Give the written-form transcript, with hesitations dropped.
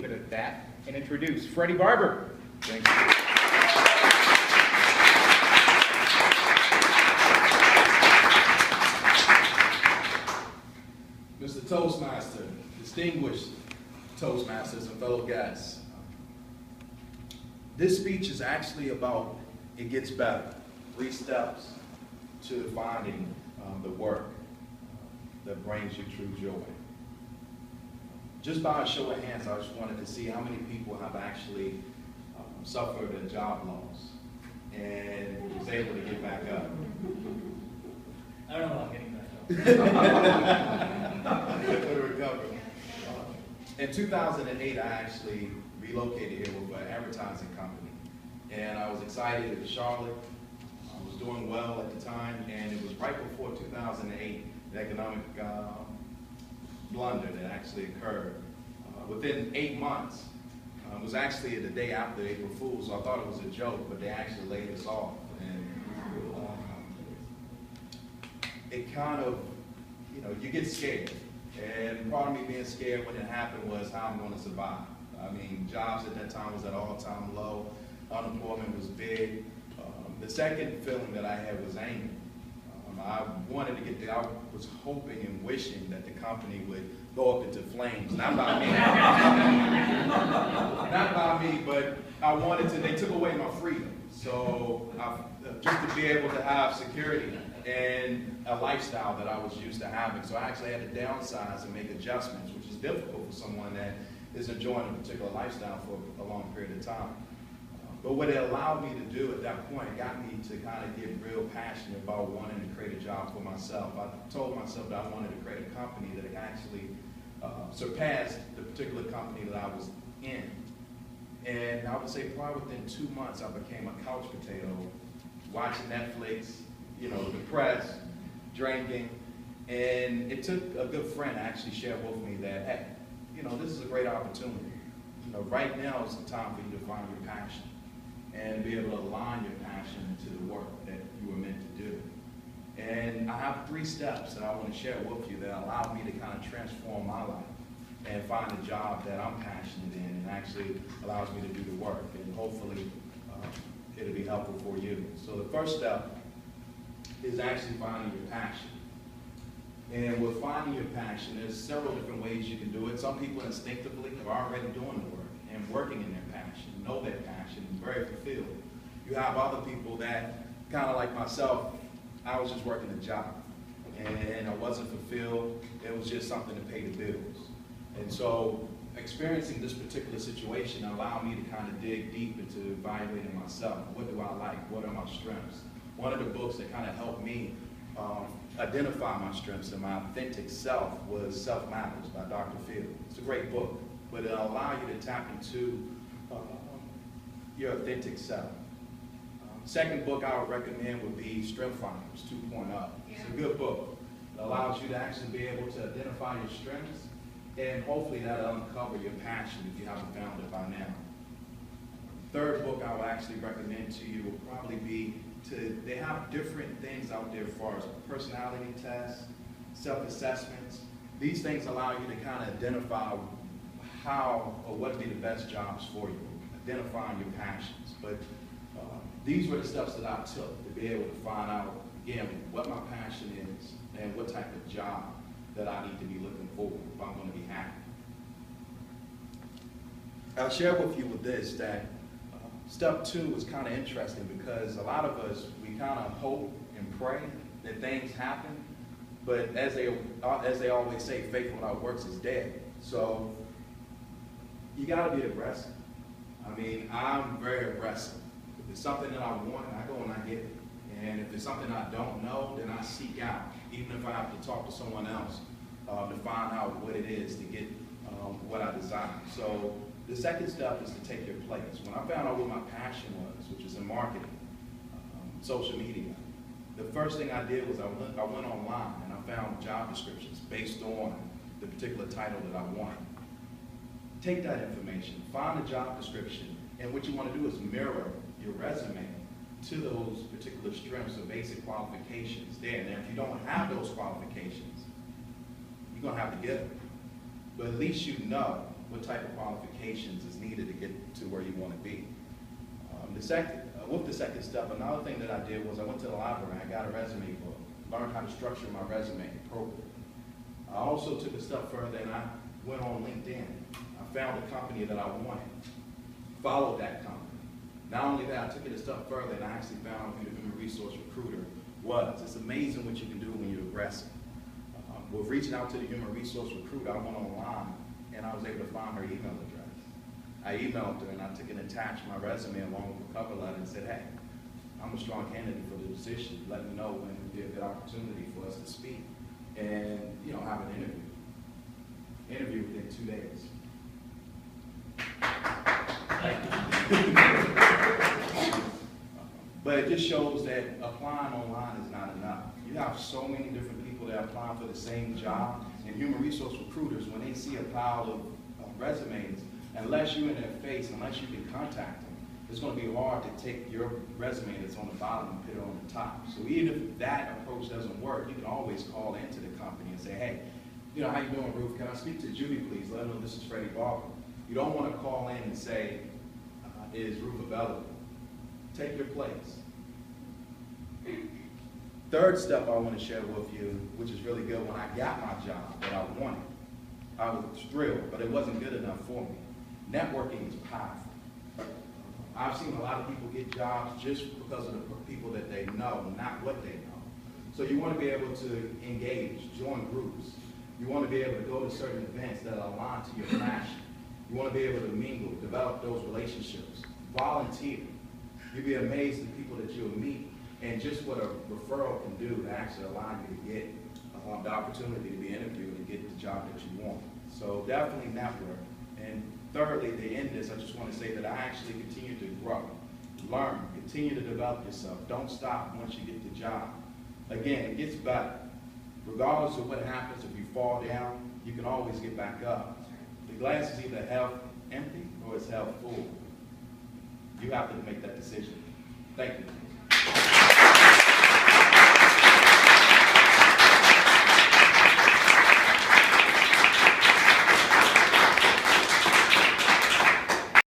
leave it at that and introduce Freddie Barber. Thank you. Mr. Toastmaster, distinguished Toastmasters and fellow guests. This speech is actually about it gets better. 3 steps to finding the work that brings you true joy. Just by a show of hands, I just wanted to see how many people have actually suffered a job loss and was able to get back up. I don't know about getting back up. Recovery. In 2008, I actually relocated here with an advertising company. And I was excited. It was Charlotte. I was doing well at the time. And it was right before 2008, the economic blunder that actually occurred. Within 8 months, it was actually the day after April Fool's, so I thought it was a joke, but they actually laid us off. And it kind of, you know, you get scared. And part of me being scared when it happened was how I'm going to survive. I mean, jobs at that time was at all-time low. Unemployment was big. The second feeling that I had was anger. I wanted to get there. I was hoping and wishing that the company would go up into flames. Not by me. Not by me, but I wanted to. They took away my freedom. So just to be able to have security and a lifestyle that I was used to having. So I actually had to downsize and make adjustments, which is difficult for someone that is enjoying a particular lifestyle for a long period of time. But what it allowed me to do at that point, it got me to kind of get real passionate about wanting to create a job for myself. I told myself that I wanted to create a company that actually surpassed the particular company that I was in. And I would say probably within 2 months, I became a couch potato, watching Netflix, you know, depressed, drinking. And it took a good friend to actually share with me that, hey, you know, this is a great opportunity. You know, right now is the time for you to find your passion and be able to align your passion to the work that you were meant to do. And I have 3 steps that I want to share with you that allow me to kind of transform my life and find a job that I'm passionate in and actually allows me to do the work. And hopefully it'll be helpful for you. So the first step is actually finding your passion. And with finding your passion, there's several different ways you can do it. Some people instinctively are already doing the work and working in their passion, know their passion, and very fulfilled. You have other people that, kind of like myself, I was just working a job, and I wasn't fulfilled. It was just something to pay the bills. And so experiencing this particular situation allowed me to kind of dig deep into evaluating myself. What do I like? What are my strengths? One of the books that kind of helped me identify my strengths and my authentic self was Self Matters by Dr. Phil. It's a great book, but it'll allow you to tap into your authentic self. Second book I would recommend would be Strength Finders 2.0. It's a good book. It allows you to actually be able to identify your strengths, and hopefully that'll uncover your passion if you haven't found it by now. Third book I would actually recommend to you will probably be they have different things out there as far as personality tests, self-assessments. These things allow you to kind of identify how or what would be the best jobs for you, identifying your passions. But these were the steps that I took to be able to find out, again, what my passion is and what type of job that I need to be looking for if I'm going to be happy. I'll share with you with this that step 2 is kind of interesting because a lot of us, we kind of hope and pray that things happen, but as they always say, faith without works is dead. So you got to be aggressive. I mean, I'm very aggressive. If it's something that I want, I go and I get it. And if it's something I don't know, then I seek out, even if I have to talk to someone else to find out what it is to get what I desire. So the second step is to take your place. When I found out what my passion was, which is in marketing, social media, the first thing I did was I went online and I found job descriptions based on the particular title that I wanted. Take that information, find a job description, and what you want to do is mirror your resume to those particular strengths or basic qualifications there. Now, if you don't have those qualifications, you're going to have to get them. But at least you know what type of qualifications is needed to get to where you want to be. With the second step, another thing that I did was I went to the library. I got a resume book, learned how to structure my resume appropriately. I also took a step further and I went on LinkedIn. I found a company that I wanted, followed that company. Not only that, I took it a step further and I actually found who the human resource recruiter was. It's amazing what you can do when you're aggressive. With reaching out to the human resource recruiter, I went online and I was able to find her email address. I emailed her and I took and attached my resume along with a cover letter and said, hey, I'm a strong candidate for the position. Let me know when it would be a good opportunity for us to speak and, have an interview. Interview within 2 days. But it just shows that applying online is not enough. You have so many different people that are applying for the same job, and human resource recruiters, when they see a pile of resumes, unless you're in their face, unless you can contact them, it's going to be hard to take your resume that's on the bottom and put it on the top. So even if that approach doesn't work, you can always call into the company and say, hey, how you doing, Ruth? Can I speak to Judy, please? Let them know this is Freddie Barber. You don't want to call in and say, is Ruth available? Take your place. Third step I want to share with you, which is really good, when I got my job that I wanted, I was thrilled, but it wasn't good enough for me. Networking is powerful. I've seen a lot of people get jobs just because of the people that they know, not what they know. So you want to be able to engage, join groups. You want to be able to go to certain events that align to your passion. You want to be able to mingle, develop those relationships, volunteer. You'll be amazed at the people that you'll meet and just what a referral can do to actually allow you to get the opportunity to be interviewed and get the job that you want. So definitely network. And thirdly, to end this, I just want to say that I actually continue to grow, learn, continue to develop yourself. Don't stop once you get the job. Again, it gets better. Regardless of what happens, if you fall down, you can always get back up. The glass is either half empty or it's half full. You have to make that decision. Thank you.